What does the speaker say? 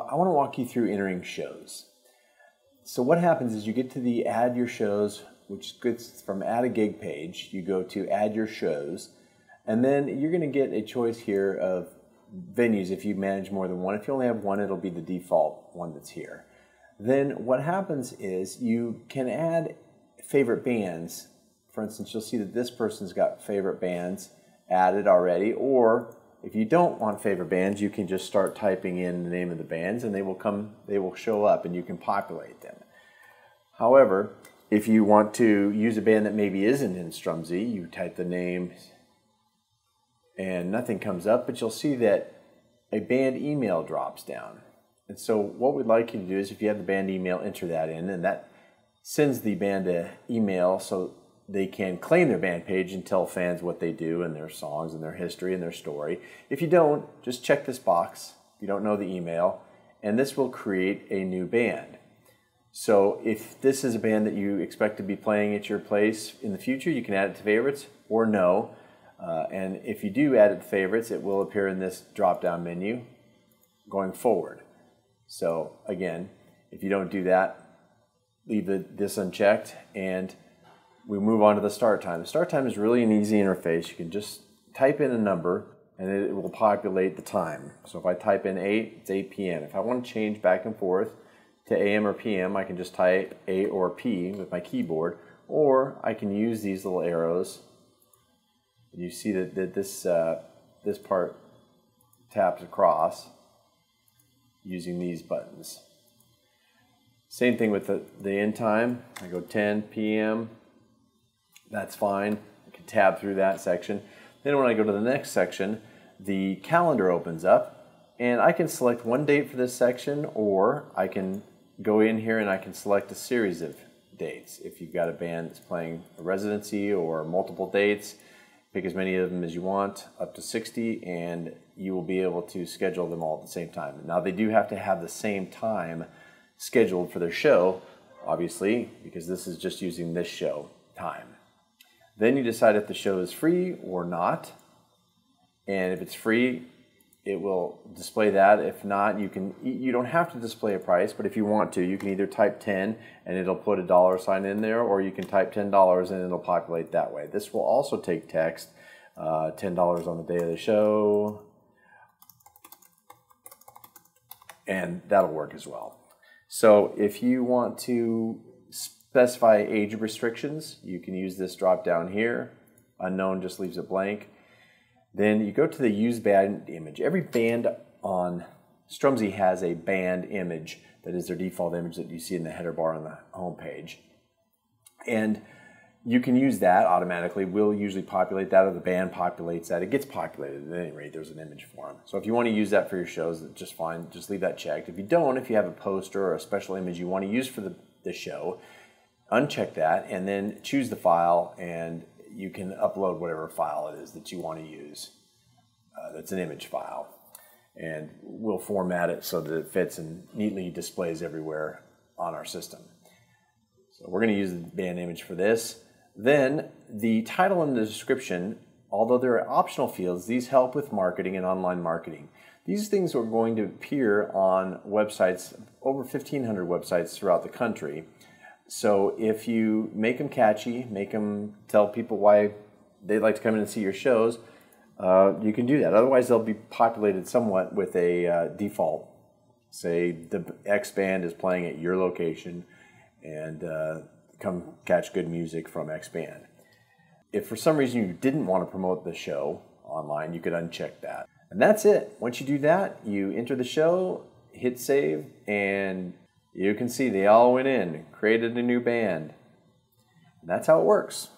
I want to walk you through entering shows. So what happens is you get to the Add Your Shows, which gets from Add a Gig page. You go to Add Your Shows, and then you're going to get a choice here of venues if you manage more than one. If you only have one, it'll be the default one that's here. Then what happens is you can add favorite bands. For instance, you'll see that this person's got favorite bands added already, or if you don't want favorite bands, you can just start typing in the name of the bands and they will show up and you can populate them. However, if you want to use a band that maybe isn't in Strumsy, you type the name and nothing comes up, but you'll see that a band email drops down. And so what we'd like you to do is, if you have the band email, enter that in, and that sends the band an email so they can claim their band page and tell fans what they do and their songs and their history and their story. If you don't, just check this box if you don't know the email, and this will create a new band. So if this is a band that you expect to be playing at your place in the future, you can add it to favorites or no. And if you do add it to favorites, it will appear in this drop-down menu going forward. So again, if you don't do that, leave this unchecked, and we move on to the start time. The start time is really an easy interface. You can just type in a number and it will populate the time. So if I type in 8, it's 8 p.m. If I want to change back and forth to AM or PM, I can just type A or P with my keyboard, or I can use these little arrows. You see that this part taps across using these buttons. Same thing with the end time. I go 10 p.m. That's fine. I can tab through that section. Then when I go to the next section, the calendar opens up, and I can select one date for this section, or I can go in here and I can select a series of dates. If you've got a band that's playing a residency or multiple dates, pick as many of them as you want, up to 60, and you will be able to schedule them all at the same time. Now they do have to have the same time scheduled for their show, obviously, because this is just using this show time. Then you decide if the show is free or not, and if it's free, it will display that. If not, you don't have to display a price, but if you want to, you can either type 10 and it'll put a dollar sign in there, or you can type $10 and it'll populate that way. This will also take text, $10 on the day of the show, and that'll work as well. So if you want to specify age restrictions, you can use this drop down here. Unknown just leaves it blank. Then you go to the Use Band Image. Every band on Strumsy has a band image that is their default image that you see in the header bar on the home page. And you can use that automatically. We'll usually populate that, or the band populates that. It gets populated at any rate. There's an image for them. So if you want to use that for your shows, that's just fine. Just leave that checked. If you don't, if you have a poster or a special image you want to use for the show, uncheck that and then choose the file, and you can upload whatever file it is that you want to use. That's an image file. And we'll format it so that it fits and neatly displays everywhere on our system. So we're going to use the band image for this. Then the title and the description, although they're optional fields, these help with marketing and online marketing. These things are going to appear on websites, over 1,500 websites throughout the country. So if you make them catchy, make them tell people why they'd like to come in and see your shows, you can do that. Otherwise, they'll be populated somewhat with a default. Say the X band is playing at your location, and come catch good music from X band. If for some reason you didn't want to promote the show online, you could uncheck that. And that's it. Once you do that, you enter the show, hit save, and you can see they all went in, created a new band. And that's how it works.